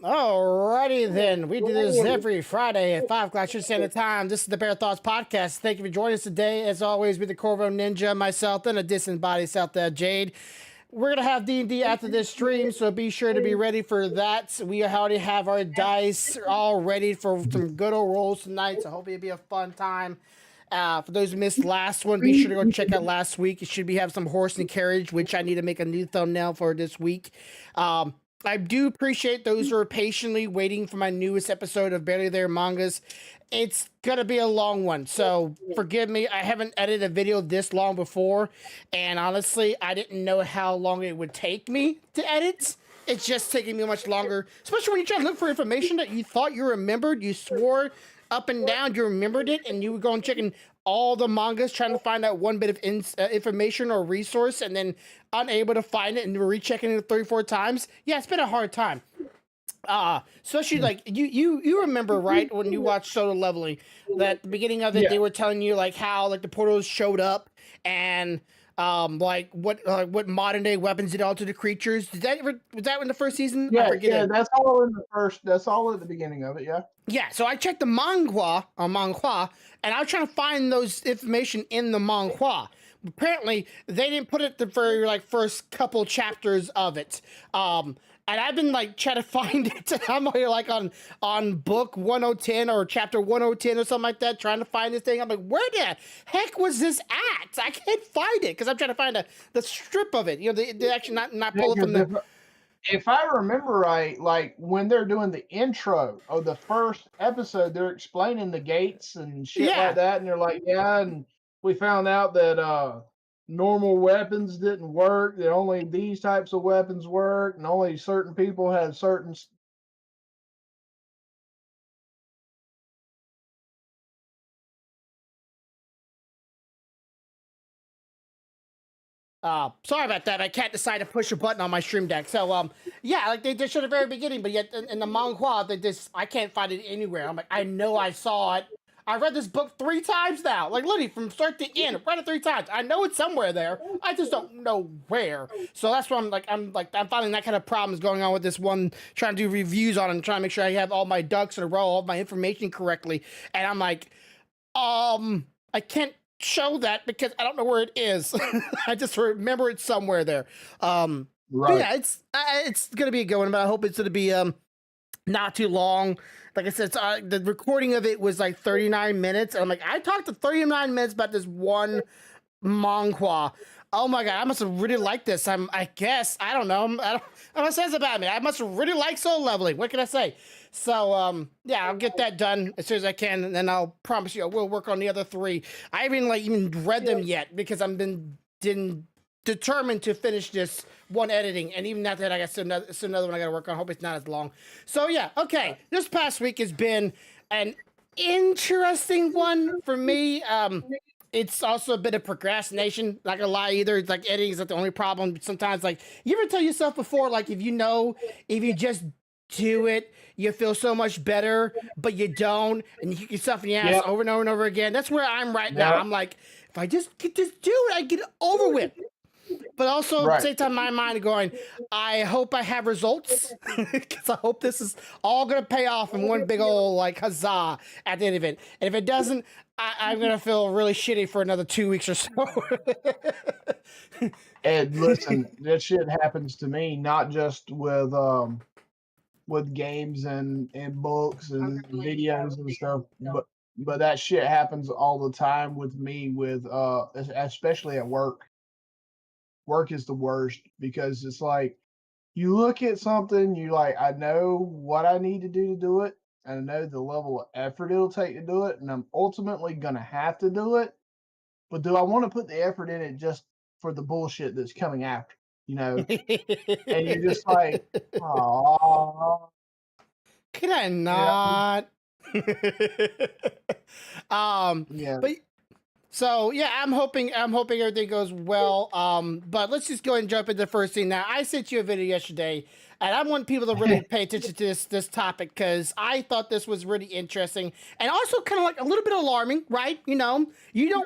Alrighty then, we do this every Friday at 5 o'clock Central Standard Time. This is the Bear Thoughts Podcast. Thank you for joining us today. As always, with the Corvo Ninja, myself, and a distant body self there, Jade. We're gonna have D&D after this stream, so be sure to be ready for that. We already have our dice all ready for some good old rolls tonight, so hopefully it'll be a fun time. For those who missed last one, be sure to go check out last week. It should be have some horse and carriage, which I need to make a new thumbnail for this week. I do appreciate those who are patiently waiting for my newest episode of Barely There Mangas. It's gonna be a long one, so forgive me. I haven't edited a video this long before, and honestly, I didn't know how long it would take me to edit. It's just taking me much longer, especially when you try to look for information that you thought you remembered. You swore up and down you remembered it, and you were going checking all the mangas trying to find out one bit of information or resource, and then unable to find it and rechecking it 3-4 times. Yeah, it's been a hard time. Especially like you remember, right, when you watched Solo Leveling, that at the beginning of it they were telling you like how like the portals showed up and like what modern day weapons did alter the creatures. Was that in the first season? Yeah, that's all in the first. That's all at the beginning of it. Yeah. Yeah, so I checked the manhwa, and I was trying to find those information in the manhwa. Apparently, they didn't put it the very like first couple chapters of it. And I've been like trying to find it. I'm like on book 1010 or chapter 1010 or something like that, trying to find this thing. I'm like, where the heck was this at? I can't find it because I'm trying to find the strip of it. You know, they actually not pull it from the. If I remember right, like when they're doing the intro of the first episode, they're explaining the gates and shit like that, and they're like, yeah, and we found out that normal weapons didn't work, that only these types of weapons work, and only certain people had certain. Sorry about that. I can't decide to push a button on my stream deck. So, yeah, like they showed at the very beginning, but yet in the manhwa, I can't find it anywhere. I'm like, I know I saw it. I read this book 3 times now, like literally from start to end. Read it 3 times. I know it's somewhere there. I just don't know where. So that's why I'm finding that kind of problems going on with this one. Trying to do reviews on it and trying to make sure I have all my ducks in a row, all my information correctly. And I'm like, I can't show that because I don't know where it is. I just remember it somewhere there. Right. Yeah, it's gonna be a good one, but I hope it's gonna be not too long. Like I said, the recording of it was like 39 minutes. And I'm like, I talked to 39 minutes about this one manhwa. Oh my god, I must have really liked this. I guess I don't know. I don't know what it says about me. I must have really liked Soul Leveling. What can I say? So yeah, I'll get that done as soon as I can, and then I'll promise you I will work on the other 3. I haven't even read them yet because I've been determined to finish this one editing, and even after that, I got still another one I got to work on. Hope it's not as long. So yeah, okay. This past week has been an interesting one for me. It's also a bit of procrastination. Not gonna lie either. It's like editing is not the only problem. Sometimes, like, you ever tell yourself before, like, if you just do it, you feel so much better, but you don't, and you kick yourself in the ass over and over and over again. That's where I'm right now. I'm like, if I just do it, I get it over with. But also at the same time, my mind going, I hope I have results because I hope this is all going to pay off in one big old like huzzah at the end of it. And if it doesn't, I'm going to feel really shitty for another 2 weeks or so. And listen, that shit happens to me, not just with games and books and videos and stuff, but that shit happens all the time with me with especially at work. Work is the worst because it's like you look at something, you like, I know what I need to do it, and I know the level of effort it'll take to do it, and I'm ultimately gonna have to do it. But do I want to put the effort in it just for the bullshit that's coming after? You know? And you're just like, oh, can I not? yeah. But So yeah, I'm hoping everything goes well. But let's just go ahead and jump into the first thing. Now, I sent you a video yesterday, and I want people to really pay attention to this topic because I thought this was really interesting and also kind of like a little bit alarming, right? You don't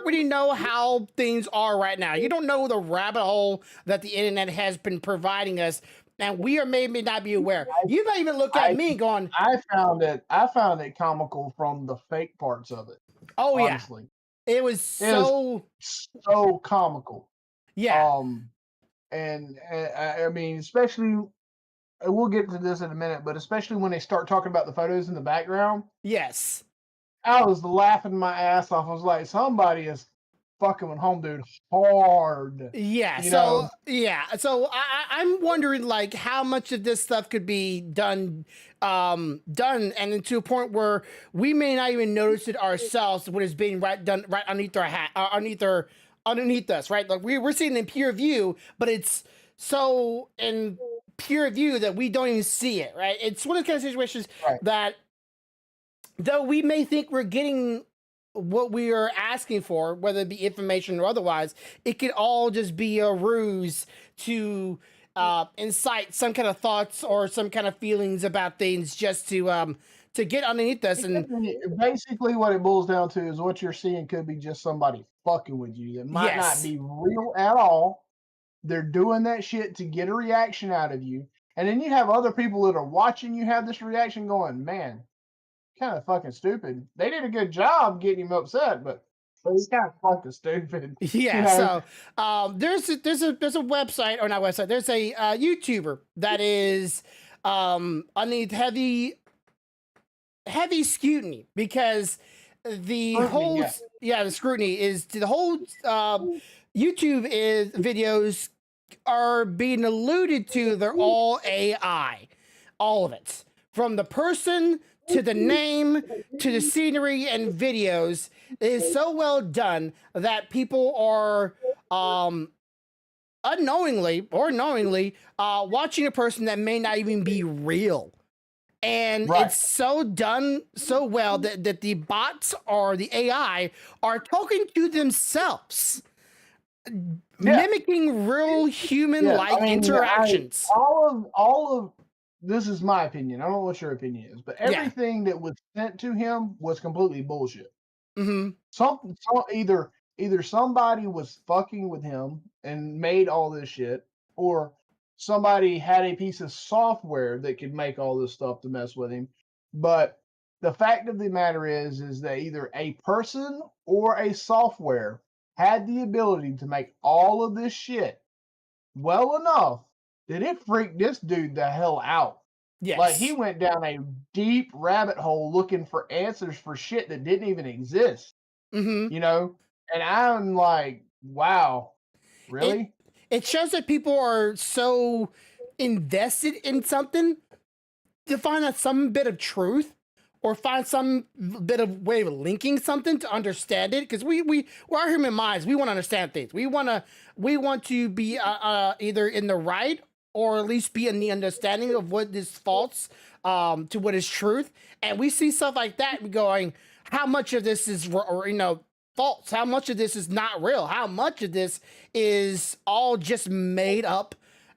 really know how things are right now. You don't know the rabbit hole that the internet has been providing us, and we are maybe not be aware. You might even look at I me going, I found it comical from the fake parts of it. "Oh yeah, Honestly, it was it was so so comical. yeah, Um, and I mean, especially we'll get to this in a minute, but especially when they start talking about the photos in the background, yes." I was laughing my ass off. I was like, somebody is fucking with home dude hard, Yeah, you know? I'm wondering like how much of this stuff could be done and then to a point where we may not even notice it ourselves when it's being done right underneath our hat underneath us, right? Like we're seeing it in pure view, but it's so in pure view that we don't even see it, right? It's one of the kind of situations Right. that though we may think we're getting what we are asking for, whether it be information or otherwise, it could all just be a ruse to incite some kind of thoughts or some kind of feelings about things just to get underneath us. And Basically, what it boils down to is what you're seeing could be just somebody fucking with you that might not yes, be real at all. They're doing that shit to get a reaction out of you. And then you have other people that are watching you have this reaction going, man, kind of fucking stupid. They did a good job getting him upset, but he's kind of fucking stupid, you yeah. know? So there's a website or not website. There's a YouTuber that is underneath heavy scrutiny because the Scrutiny, whole yeah. the scrutiny is the whole YouTube is videos are being alluded to. They're all AI, all of it, from the person to the name to the scenery and videos. It is so well done that people are unknowingly or knowingly watching a person that may not even be real, and Right. it's so done so well that the bots or the AI are talking to themselves, Yeah. mimicking real human Yeah. I like mean, interactions. all of this is my opinion. I don't know what your opinion is, but Yeah. everything that was sent to him was completely bullshit. Mm-hmm. Either somebody was fucking with him and made all this shit, or somebody had a piece of software that could make all this stuff to mess with him. But the fact of the matter is that either a person or a software had the ability to make all of this shit well enough that it freaked this dude the hell out. Like he Yes. went down a deep rabbit hole looking for answers for shit that didn't even exist, Mm-hmm. you know? And I'm like, wow, It really? it shows that people are so invested in something to find out some bit of truth or find some bit of way of linking something to understand it, because we're our human minds, we want to understand things, we want to be either in the right or at least be in the understanding of what is false to what is truth, and we see stuff like that going, how much of this is false, how much of this is not real, how much of this is all just made up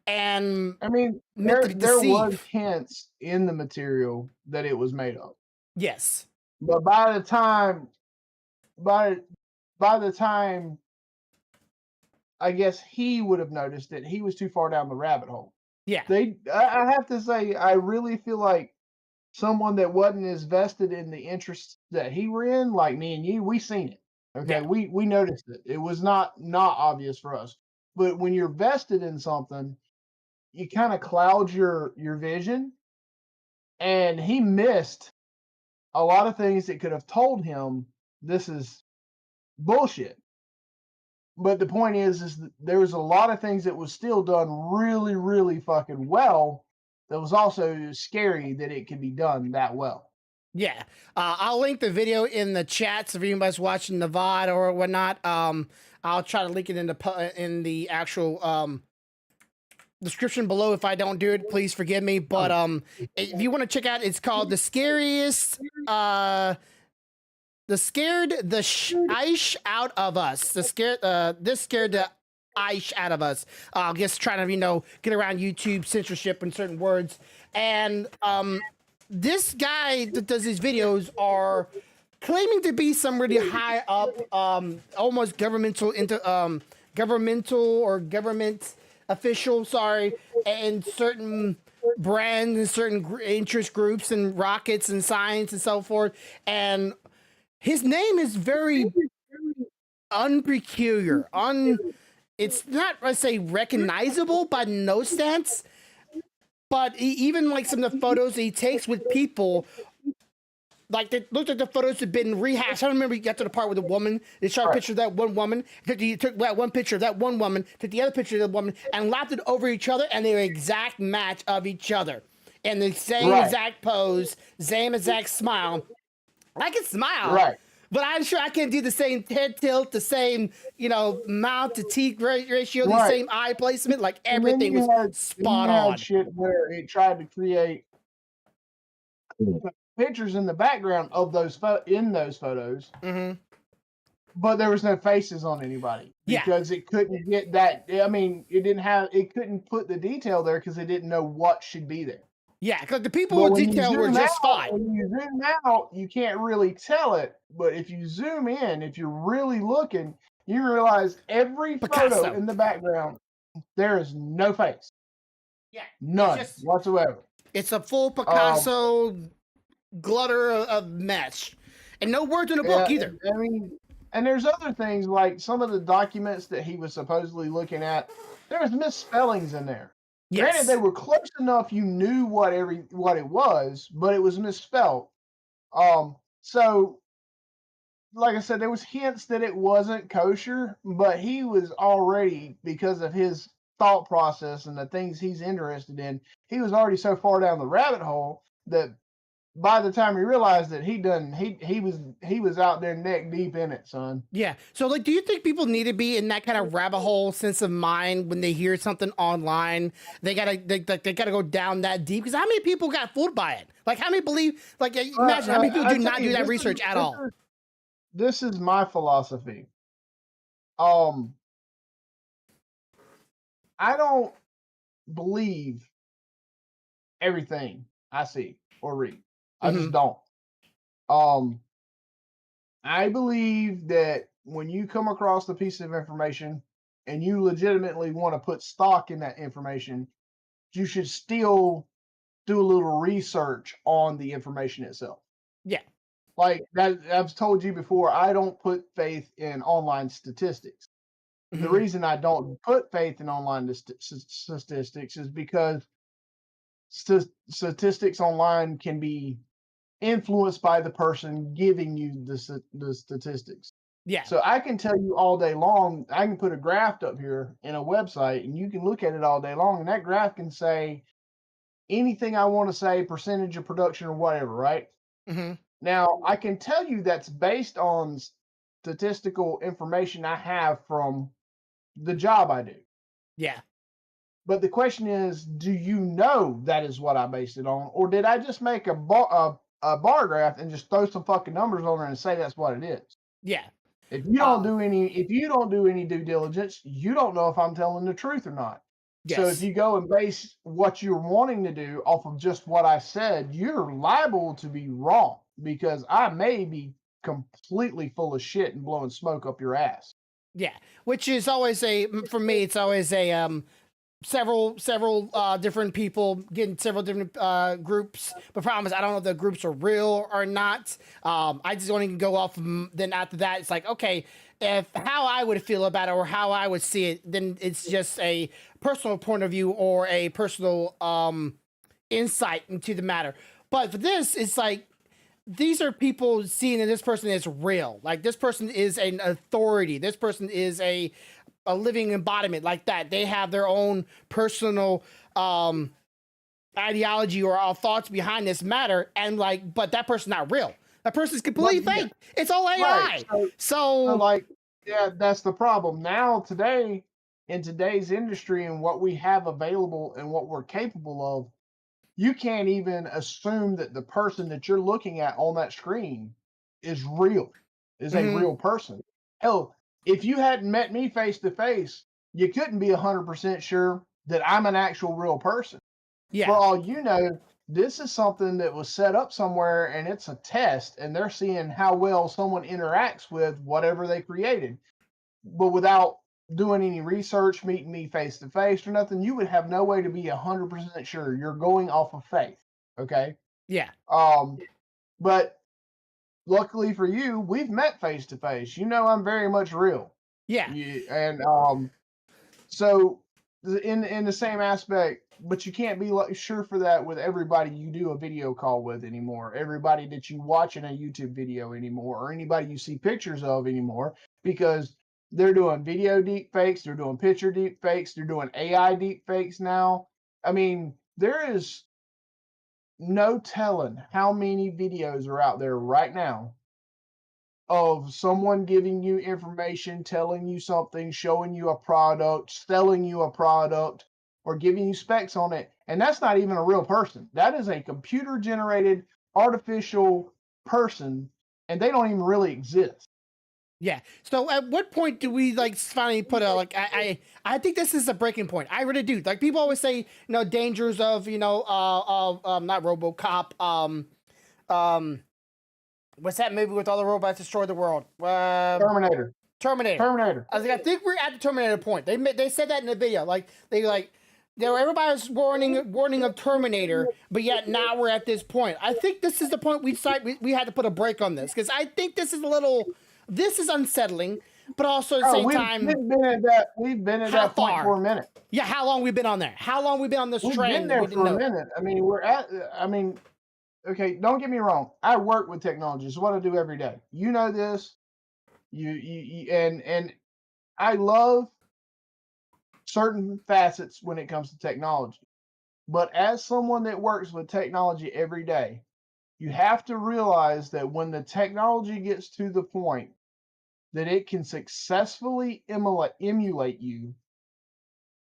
and I mean, meant to there was deceive. hints in the material that it was made up. Yes. But by by the time I guess he would have noticed that he was too far down the rabbit hole. Yeah. I have to say, I really feel like someone that wasn't as vested in the interests that he were in, like me and you, we seen it. Okay, Yeah. we noticed it. It was not obvious for us. But when you're vested in something, you kind of cloud your vision, and he missed a lot of things that could have told him this is bullshit. But the point is that there was a lot of things that was still done really, really fucking well. That was also scary that it could be done that well. Yeah. I'll link the video in the chat, so if anybody's watching the VOD or whatnot, I'll try to link it in the actual description below. If I don't do it, please forgive me. But if you want to check out, it's called The Scariest scared the ice out of us. This scared the ice out of us. Just trying to get around YouTube censorship and certain words. And this guy that does these videos are claiming to be some really high up, almost governmental or government official. Sorry, and certain brands and certain interest groups and rockets and science and so forth. And his name is very unpeculiar. It's not, let's say, recognizable by no sense. But even like some of the photos that he takes with people, like they looked at the photos have been rehashed. I remember you got to the part with the woman. They shot a picture of that one woman. He took that one picture of that one woman, took the other picture of the woman, and lapped it over each other, and they were exact match of each other. And the same exact pose, same exact smile. I can smile, but I'm sure I can't do the same head tilt, the same, mouth to teeth ratio, the same eye placement. Like everything was spot on. Shit where it tried to create pictures in the background of those photos, but there was no faces on anybody because it couldn't get that. I mean, it couldn't put the detail there because they didn't know what should be there. Yeah, because the people with detail were just fine. When you zoom out, you can't really tell it. But if you zoom in, if you're really looking, you realize every photo in the background, there is no face. Yeah. None whatsoever. It's a full Picasso glutter of mess. And no words in the book either. I mean, and there's other things like some of the documents that he was supposedly looking at, there was misspellings in there. Yes. Granted, they were close enough you knew what it was, but it was misspelled. So like I said, there was hints that it wasn't kosher, but he was already, because of his thought process and the things he's interested in, he was already so far down the rabbit hole that by the time he realized that he was out there neck deep in it, son. Yeah. So, like, do you think people need to be in that kind of rabbit hole sense of mind when they hear something online? They gotta go down that deep. Because how many people got fooled by it? Like, how many believe? Like, imagine how many people do not do that research at all. This is my philosophy. I don't believe everything I see or read. I just don't. I believe that when you come across a piece of information and you legitimately want to put stock in that information, you should still do a little research on the information itself. Yeah. Like that, I've told you before, I don't put faith in online statistics. The reason I don't put faith in online statistics is because statistics online can be influenced by the person giving you the statistics. Yeah. So I can tell you all day long, I can put a graph up here in a website and you can look at it all day long, and that graph can say anything I want to say, percentage of production or whatever, right? Now, I can tell you that's based on statistical information I have from the job I do. Yeah. But the question is, do you know that is what I based it on? Or did I just make a bar graph and just throw some fucking numbers on there and say that's what it is? Yeah. If you don't do any due diligence, you don't know if I'm telling the truth or not. Yes. So if you go and base what you're wanting to do off of just what I said, you're liable to be wrong because I may be completely full of shit and blowing smoke up your ass. Yeah, which is always for me, it's always several different people getting several different groups. But problem is, I don't know if the groups are real or not. I just don't even go off. Then after that, it's like, okay, if how I would feel about it or how I would see it, then it's just a personal point of view or a personal insight into the matter. But for this, it's like these are people seeing that this person is real. Like this person is an authority. This person is a living embodiment like that. They have their own personal ideology or thoughts behind this matter. And like, but that person's not real. That person's completely fake. It's all AI. Right. So like, yeah, that's the problem. Now, today, in today's industry and what we have available and what we're capable of, you can't even assume that the person that you're looking at on that screen is real, is a Mhm. real person. Hell, if you hadn't met me face to face, you couldn't be 100% sure that I'm an actual real person. For Yeah. all you know, this is something that was set up somewhere and it's a test, and they're seeing how well someone interacts with whatever they created. But without doing any research, meeting me face to face or nothing, you would have no way to be 100% sure. You're going off of faith. Okay. Yeah. Um, but luckily for you, we've met face to face. You know, I'm very much real. Yeah. And so in the same aspect, but you can't be like sure for that with everybody you do a video call with anymore, everybody that you watch in a YouTube video anymore, or anybody you see pictures of anymore, because they're doing video deep fakes, they're doing picture deep fakes, they're doing AI deep fakes now. I mean, there is no telling how many videos are out there right now of someone giving you information, telling you something, showing you a product, selling you a product, or giving you specs on it. And that's not even a real person. That is a computer generated artificial person, and they don't even really exist. Yeah. So at what point do we like finally put a like I think this is a breaking point. I really do. Like people always say, dangers of, of not RoboCop, um what's that movie with all the robots destroy the world? Terminator. Terminator. Terminator. I was like, I think we're at the Terminator point. They said that in the video. Like everybody was warning of Terminator, but yet now we're at this point. I think this is the point we had to put a break on this because I think this is unsettling, but also at the same time, we've been at how that point far? for a minute. Yeah, how long we've been on there? How long we've been on this We've train? been there We didn't for a know. minute. I mean, okay, don't get me wrong. I work with technology. It's what I do every day. You know this. And I love certain facets when it comes to technology. But as someone that works with technology every day, you have to realize that when the technology gets to the point that it can successfully emulate you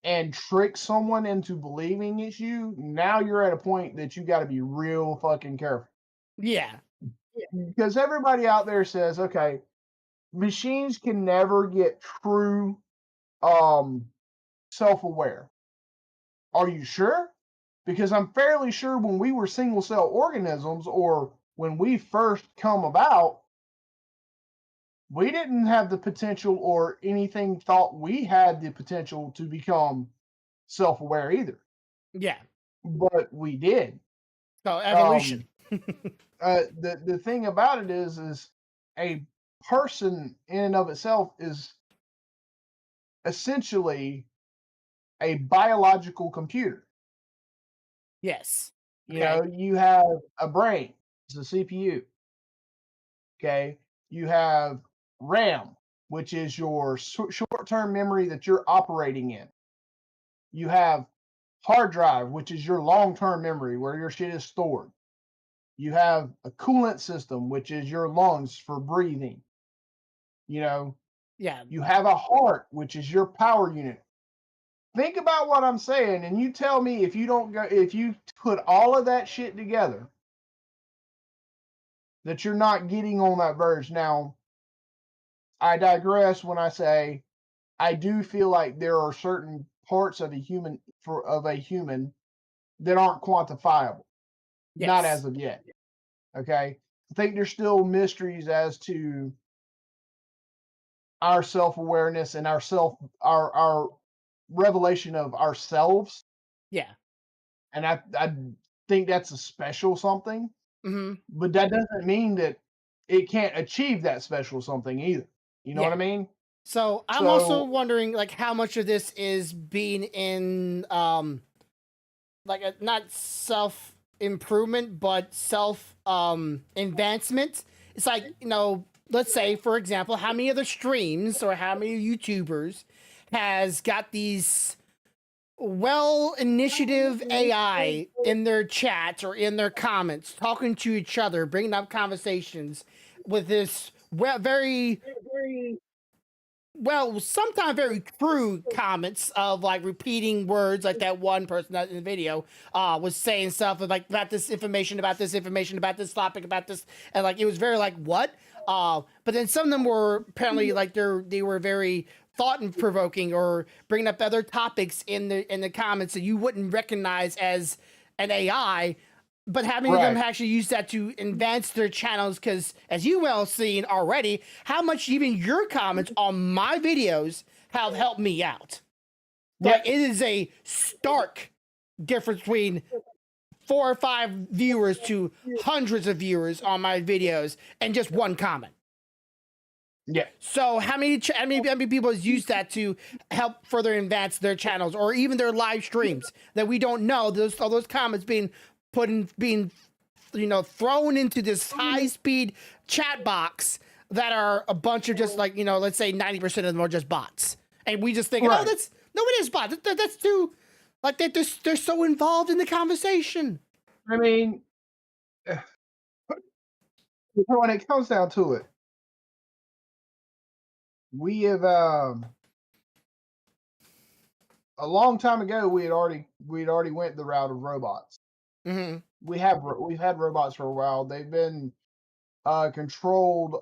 and trick someone into believing it's you, now you're at a point that you got to be real fucking careful. Yeah. Because everybody out there says, okay, machines can never get true um self-aware. Are you sure? Because I'm fairly sure when we were single cell organisms or when we first come about, we didn't have the potential or anything thought we had the potential to become self-aware either. Yeah. But we did. So evolution. The thing about it is a person in and of itself is essentially a biological computer. Yes. You Okay. know, you have a brain, it's a CPU. Okay. You have RAM, which is your short term memory that you're operating in. You have hard drive, which is your long term memory where your shit is stored. You have a coolant system, which is your lungs for breathing. You know, Yeah. you have a heart, which is your power unit. Think about what I'm saying, and you tell me if you put all of that shit together, that you're not getting on that verge. Now, I digress when I say I do feel like there are certain parts of a human that aren't quantifiable, not Yes. as of yet. Okay, I think there's still mysteries as to our self awareness and our revelation of ourselves, Yeah. and I think that's a special something. Mm-hmm. But that doesn't mean that it can't achieve that special something either. You know what Yeah. I mean? So I'm also So wondering like how much of this is being in like a, not self improvement but self advancement. It's like, let's say for example, how many other streams or how many YouTubers has got these well initiative AI in their chats or in their comments, talking to each other, bringing up conversations with this very well, sometimes very crude comments of like repeating words, like that one person that in the video was saying stuff like about this information, about this information, about this topic, about this, and like it was very like what. But then some of them were apparently like they were very thought provoking or bringing up other topics in the comments that you wouldn't recognize as an AI, but having them Right. actually use that to advance their channels, because as you well seen already, how much even your comments on my videos have helped me out. Like Yep. it is a stark difference between 4 or 5 viewers to hundreds of viewers on my videos and just one comment. Yeah. So how many people use that to help further advance their channels or even their live streams that we don't know? All those comments being being thrown into this high speed chat box that are a bunch of just like let's say 90% of them are just bots, and we just think Right. oh that's no it is bots. That's too like they're so involved in the conversation. I mean, when it comes down to it, we have a long time ago we'd already went the route of robots. Mm-hmm. We've had robots for a while. They've been controlled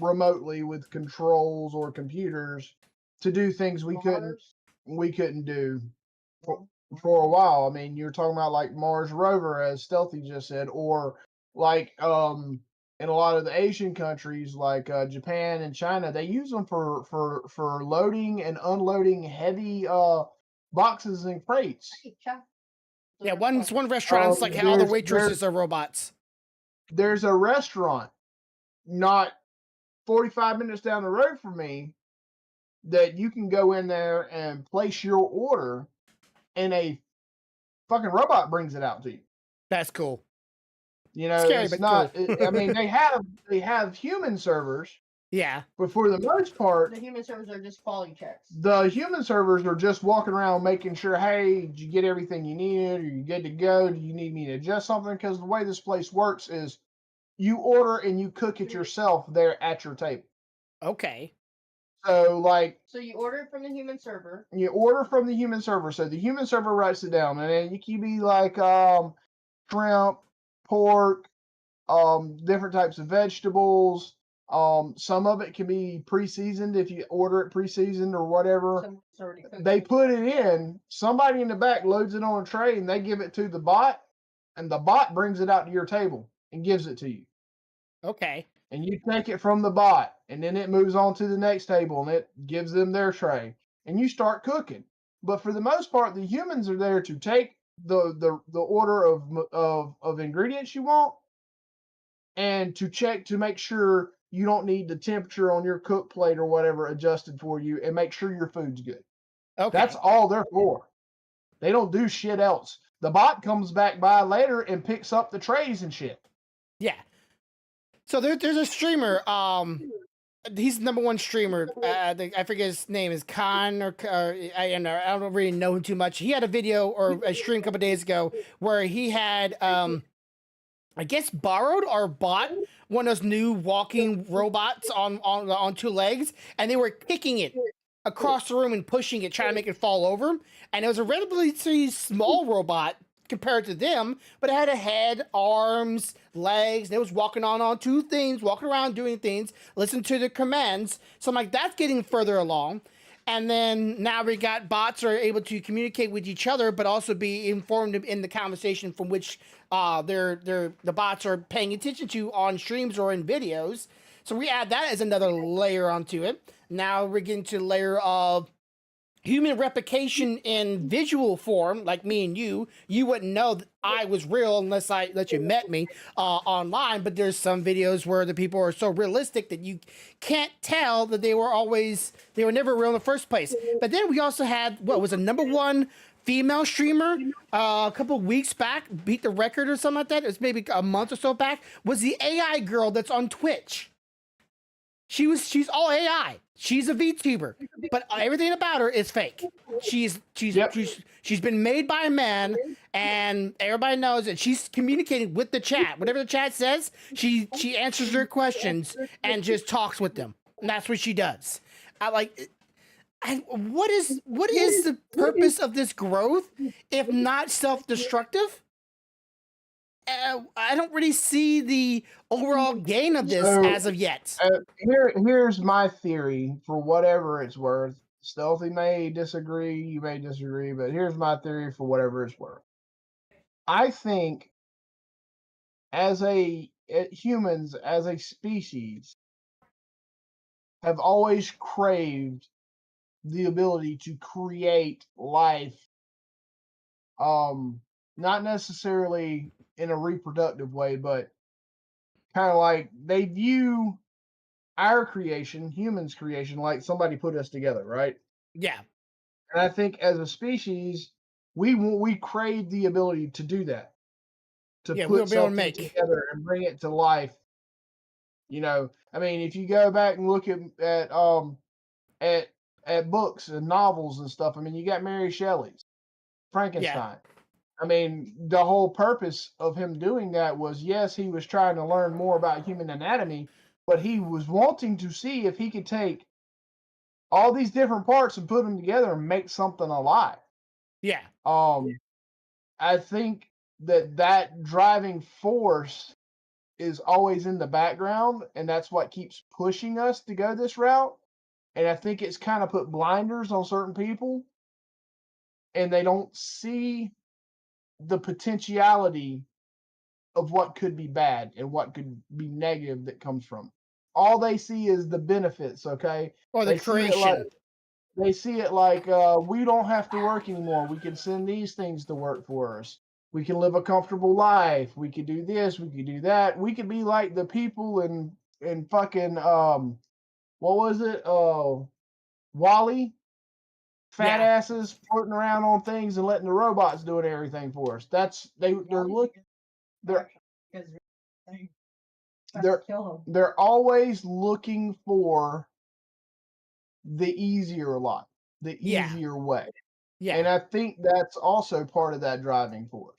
remotely with controls or computers to do things we couldn't do for, for a while. I mean, you're talking about like Mars rover, as Stealthy just said, or like in a lot of the Asian countries like Japan and China, they use them for loading and unloading heavy boxes and crates. Yeah, one restaurant's like all the waitresses are robots. There's a restaurant not 45 minutes down the road from me that you can go in there and place your order and a fucking robot brings it out to you. That's cool. You know, Scary, it's but not cool. I mean they have human servers, Yeah. but for the most part The human servers are just quality checks. the human servers are just walking around making sure, hey, did you get everything you needed? Are you good to go? Do you need me to adjust something? Because the way this place works is you order and you cook it yourself there at your table. Okay. So like So you order it from the human server. you order from the human server. So the human server writes it down, and then you can be like shrimp, pork, different types of vegetables. Some of it can be pre-seasoned if you order it pre-seasoned or whatever. Some it's already cooked. They put it in. Somebody in the back loads it on a tray, and they give it to the bot, and the bot brings it out to your table and gives it to you. Okay. And you take it from the bot, and then it moves on to the next table, and it gives them their tray, and you start cooking. But for the most part, the humans are there to take the order of ingredients you want, and to check to make sure you don't need the temperature on your cook plate or whatever adjusted for you, and make sure your food's good. Okay. That's all they're for. They don't do shit else. The bot comes back by later and picks up the trays and shit. Yeah. So there's a streamer. He's the number one streamer. I forget his name is Khan I don't really know him too much. He had a video or a stream a couple days ago where he had I guess borrowed or bought one of those new walking robots on 2 legs, and they were kicking it across the room and pushing it, trying to make it fall over. And it was a relatively small robot compared to them, but it had a head, arms, legs, and it was walking on 2 things, walking around doing things, listen to the commands. So I'm like, that's getting further along. And then now we got bots are able to communicate with each other, but also be informed in the conversation from which the bots are paying attention to on streams or in videos. So we add that as another layer onto it. Now we're getting to the layer of human replication in visual form, like me and you wouldn't know that I was real unless you met me online. But there's some videos where the people are so realistic that you can't tell that they were never real in the first place. But then we also had what was a #1 female streamer a couple of weeks back, beat the record or something like that. It was maybe a month or so back. Was the AI girl that's on Twitch. She's all AI. She's a VTuber, but everything about her is fake. She's been made by a man, and everybody knows that she's communicating with the chat. Whatever the chat says, she answers their questions and just talks with them. And that's what she does. I like. What is the purpose of this growth if not self-destructive? I don't really see the overall gain of this So as of yet. here's my theory for whatever it's worth. Stealthy may disagree, you may disagree, but here's my theory for whatever it's worth. I think humans as a species have always craved the ability to create life, not necessarily in a reproductive way, but kind of like they view our creation, humans' creation, like somebody put us together, right? Yeah, And I think as a species, we crave the ability to do that, to yeah, we'll put be able to something make. together and bring it to life. I mean, if you go back and look at at books and novels and stuff, I mean, you got Mary Shelley's Yeah, Frankenstein. I mean, the whole purpose of him doing that was, yes, he was trying to learn more about human anatomy, but he was wanting to see if he could take all these different parts and put them together and make something alive. yeah, Um, I think that driving force is always in the background, and that's what keeps pushing us to go this route. And I think it's kind of put blinders on certain people, and they don't see the potentiality of what could be bad and what could be negative that comes from it. All they see is the benefits, okay? or the They see it like creation. we don't have to work anymore. We can send these things to work for us. We can live a comfortable life. We could do this, we could do that. We could be like the people in fucking what was it? Wally, fat Yeah, asses floating around on things and letting the robots doing everything for us. They're they're they're always looking for the easier life, the yeah, easier way. And yeah. I think that's also part of that driving force.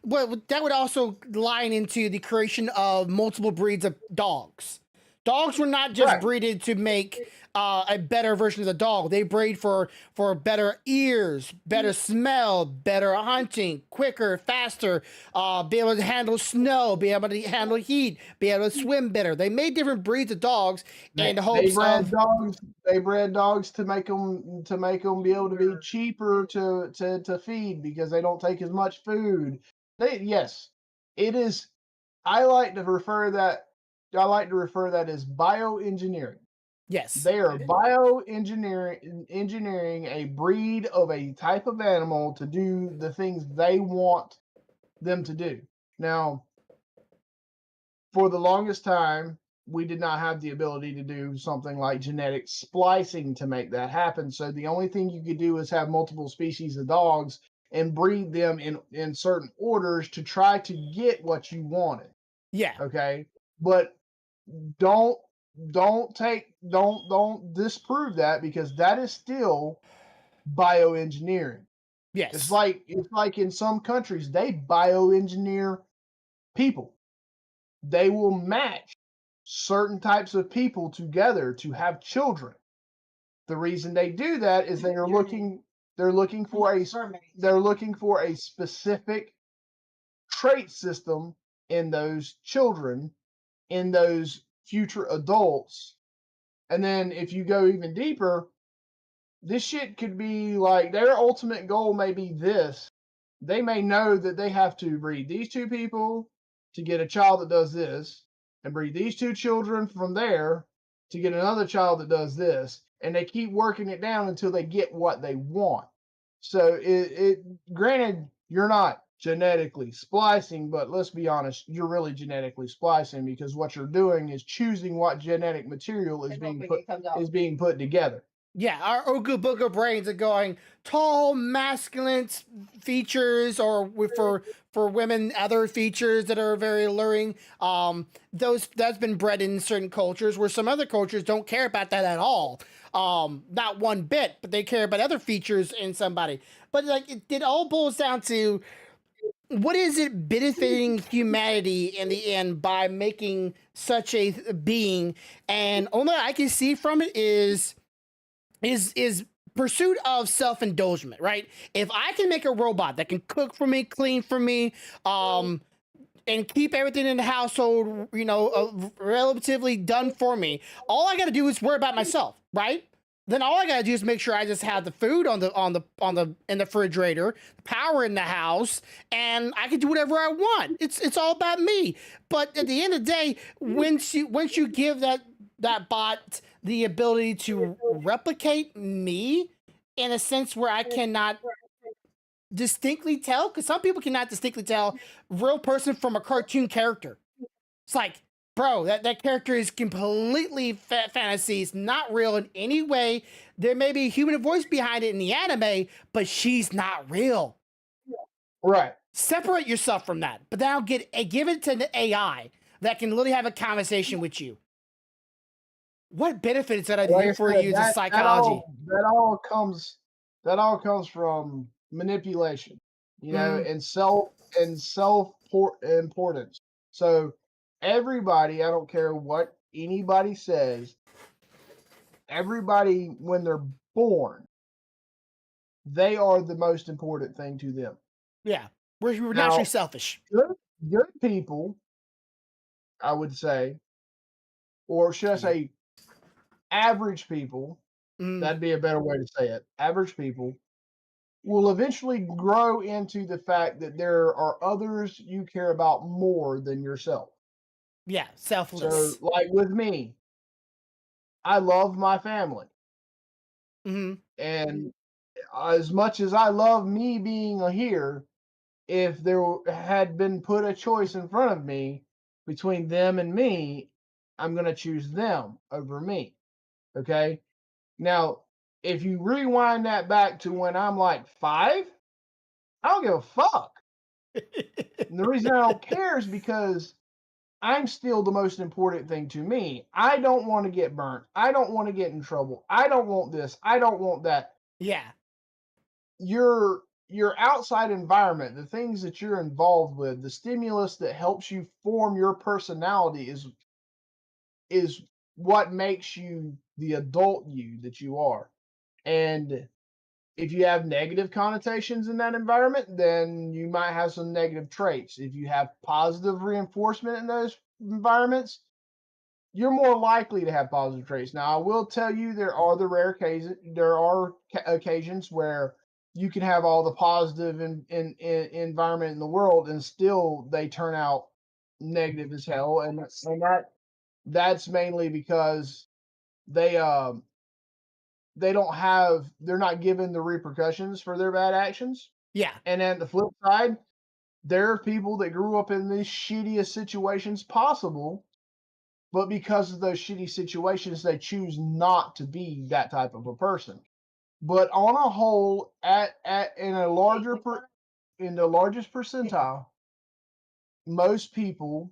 Well, that would also line into the creation of multiple breeds of dogs. Dogs were not just Right. breeded to make a better version of the dog. They breed for better ears, better smell, better hunting, quicker, faster, be able to handle snow, be able to handle heat, be able to swim better. They made different breeds of dogs in the They hopes bred of dogs. They bred dogs to make them be able to be cheaper to feed because they don't take as much food. Yes, it is. I like to refer that. I like to refer that as bioengineering. yes, They are engineering a breed of a type of animal to do the things they want them to do. Now, for the longest time, we did not have the ability to do something like genetic splicing to make that happen. So the only thing you could do is have multiple species of dogs and breed them in certain orders to try to get what you wanted. yeah, Okay. But don't don't disprove that because that is still bioengineering. yes, It's like in some countries they bioengineer people. They will match certain types of people together to have children. The reason they do that is they're looking for a specific trait system in those children, in those future adults. And then if you go even deeper, this shit could be like their ultimate goal may be this. They may know that they have to breed these two people to get a child that does this, and breed these two children from there to get another child that does this. And they keep working it down until they get what they want. So it granted, you're not genetically splicing, but let's be honest, you're really genetically splicing because what you're doing is choosing what genetic material is being put together. yeah, our Ogu Booga brains are going tall, masculine features, or for women, other features that are very alluring. Those that's been bred in certain cultures, where some other cultures don't care about that at all. Not one bit, but they care about other features in somebody. But like it all boils down to what is it benefiting humanity in the end by making such a being? And only I can see from it is is pursuit of self-indulgence, right? If I can make a robot that can cook for me, clean for me, and keep everything in the household, relatively done for me, all I got to do is worry about myself, right? Then all I got to do is make sure I just have the food on the in the refrigerator, power in the house, and I can do whatever I want. It's all about me. But at the end of the day, once you give that bot the ability to replicate me in a sense where I cannot distinctly tell, because some people cannot distinctly tell real person from a cartoon character. It's like, bro, that character is completely fantasy. It's not real in any way. There may be a human voice behind it in the anime, but she's not real. Right. Separate yourself from that. But now give it to the AI that can literally have a conversation with you. What benefits that I Like do I for said, you to that psychology? that all comes from manipulation, Mm, and self importance. So everybody, I don't care what anybody says, everybody when they're born, they are the most important thing to them. yeah, we're naturally Now, selfish. good good people, I would say, or should I Mhm. say average people, Mm, that'd be a better way to say it. Average people will eventually grow into the fact that there are others you care about more than yourself. yeah, So, selfless. like with me, I love my family. Hmm. And as much as I love me being here, if there had been put a choice in front of me between them and me, I'm going to choose them over me. Okay. Now, if you rewind that back to when I'm like 5, I don't give a fuck. And the reason I don't care is because I'm still the most important thing to me. I don't want to get burnt. I don't want to get in trouble. I don't want this. I don't want that. Yeah, Your outside environment, the things that you're involved with, the stimulus that helps you form your personality is what makes you the adult you that you are. And if you have negative connotations in that environment, then you might have some negative traits. If you have positive reinforcement in those environments, you're more likely to have positive traits. Now, I will tell you there are the rare cases, there are occasions where you can have all the positive in environment in the world and still they turn out negative as hell, and that's mainly because they they're not given the repercussions for their bad actions. yeah, And then the flip side, there are people that grew up in the shittiest situations possible, but because of those shitty situations, they choose not to be that type of a person. But on a whole, at in the largest percentile, most people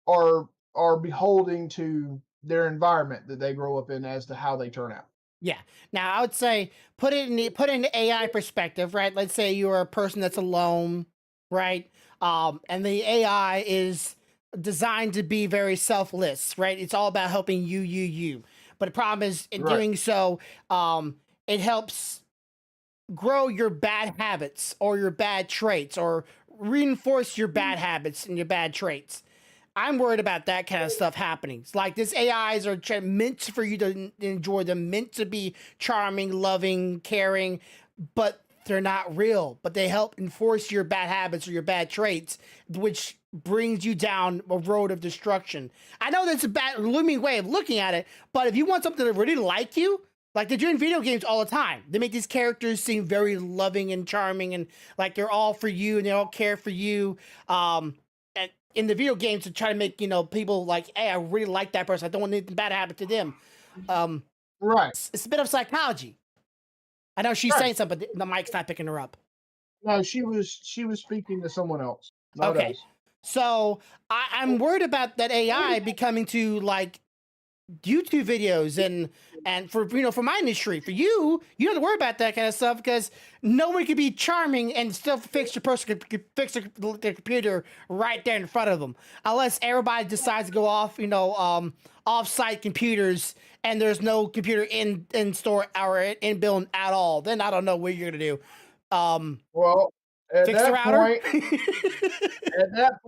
are beholding to their environment that they grow up in as to how they turn out. yeah. Now I would say put in the AI perspective, right? Let's say you're a person that's alone, right? And the AI is designed to be very selfless, right? It's all about helping you. But the problem is, in Right. doing so, it helps grow your bad habits or your bad traits or reinforce your bad habits and your bad traits. I'm worried about that kind of stuff happening. It's like this AIs are meant for you to enjoy them, meant to be charming, loving, caring, but they're not real. But they help enforce your bad habits or your bad traits, which brings you down a road of destruction. I know that's a bad, looming way of looking at it, but if you want something to really like you, like they do in video games all the time, they make these characters seem very loving and charming, and like they're all for you and they all care for you. And in the video games to try to make people like, hey, I really like that person. I don't want anything bad to happen to them. Um, Right. it's a bit of psychology. I know she's Right. saying something, but the mic's not picking her up. No, she was speaking to someone else, not Okay, us. so I'm worried about that AI becoming to like YouTube videos and for for my industry, for you don't have to worry about that kind of stuff because no one could be charming and still fix your person could fix their computer right there in front of them unless everybody decides to go off off-site computers and there's no computer in store or in building at all. Then I don't know what you're gonna do. Well, at Fix the that router.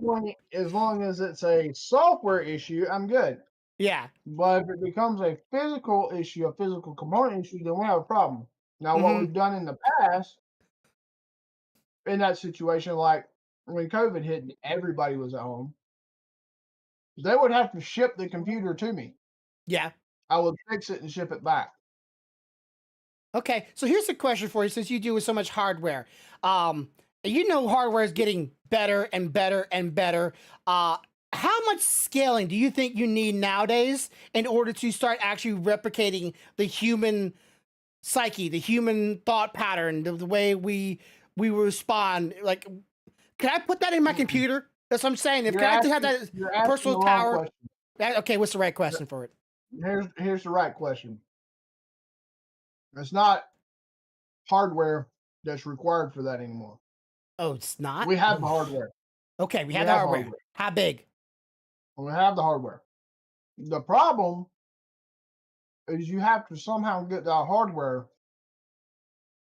point, as long as it's a software issue, I'm good. Yeah. But if it becomes a physical issue, a physical component issue, then we have a problem. Now, what Mhm. we've done in the past in that situation, like when COVID hit and everybody was at home, they would have to ship the computer to me. Yeah. I would fix it and ship it back. Okay, so here's a question for you since you deal with so much hardware. Hardware is getting better and better and better. How much scaling do you think you need nowadays in order to start actually replicating the human psyche, the human thought pattern, the way we respond? Like, can I put that in my computer? That's what I'm saying. If You're can I just have asking, that you're asking the personal wrong power? question. Okay, what's the right question for it? Here's the right question. It's not hardware that's required for that anymore. Oh, it's not. We have the Oof. hardware. Okay, we We have the have hardware. hardware. How big? We have the hardware. The problem is you have to somehow get that hardware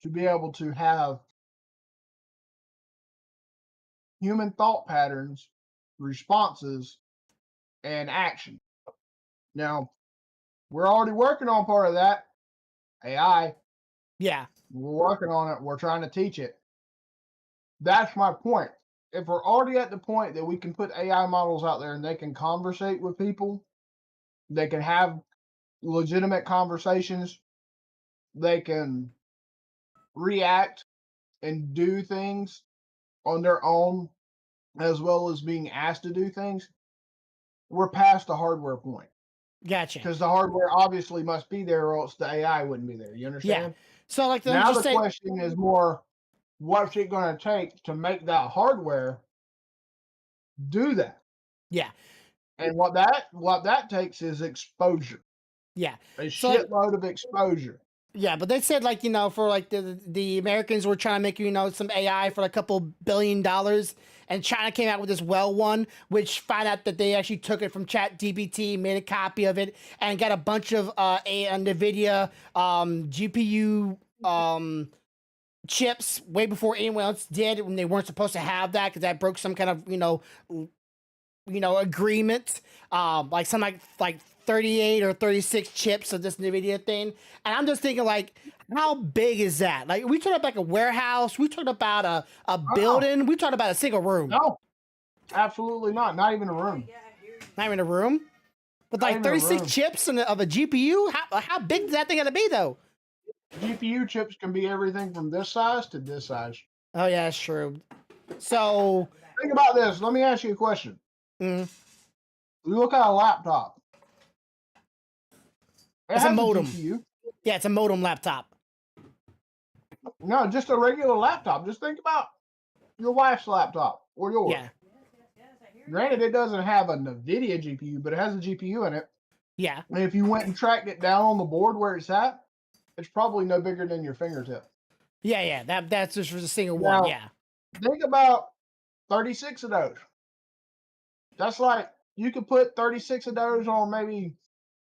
to be able to have human thought patterns, responses, and action. Now, we're already working on part of that. AI, Yeah. we're working on it. We're trying to teach it. That's my point. If we're already at the point that we can put AI models out there and they can conversate with people, they can have legitimate conversations, they can react and do things on their own as well as being asked to do things, we're past the hardware point Gotcha. because the hardware obviously must be there or else the AI wouldn't be there. You Yeah. understand? So like, let me Now just the say, question is more, what's it going to take to make that hardware do that? yeah, And what that takes is exposure, yeah. a So like, shitload of exposure. yeah, but they said like for like the Americans were trying to make some AI for like a couple $1 billion, and China came out with this well one, which found out that they actually took it from Chat GPT, made a copy of it, and got a bunch of NVIDIA GPU chips way before anyone else did when they weren't supposed to have that because that broke some kind of agreement, like some like 38 or 36 chips of this NVIDIA thing. And I'm just thinking like, how big is that? Like we talked about like a warehouse, we talked about a Oh, building, we talked about a single room. no, absolutely not. Not even a room. Not even a room. But Not like even a 36 room. chips of a GPU, how big is that thing gonna be though? GPU chips can be everything from this size to this size. Oh yeah, that's true. So Think about this. Let me ask you a question. mm, You look at a laptop. It it's a has modem. GPU. Yeah, it's a modem laptop. No, just a regular laptop. Just think about your wife's laptop or yours. Yeah. Granted, it doesn't have a NVIDIA GPU, but it has a GPU in it. Yeah. And if you went and tracked it down on the board where it's at, it's probably no bigger than your fingertip. Yeah. That's just for the single one. Now, Yeah. think about 36 of those. That's like you could put 36 of those on maybe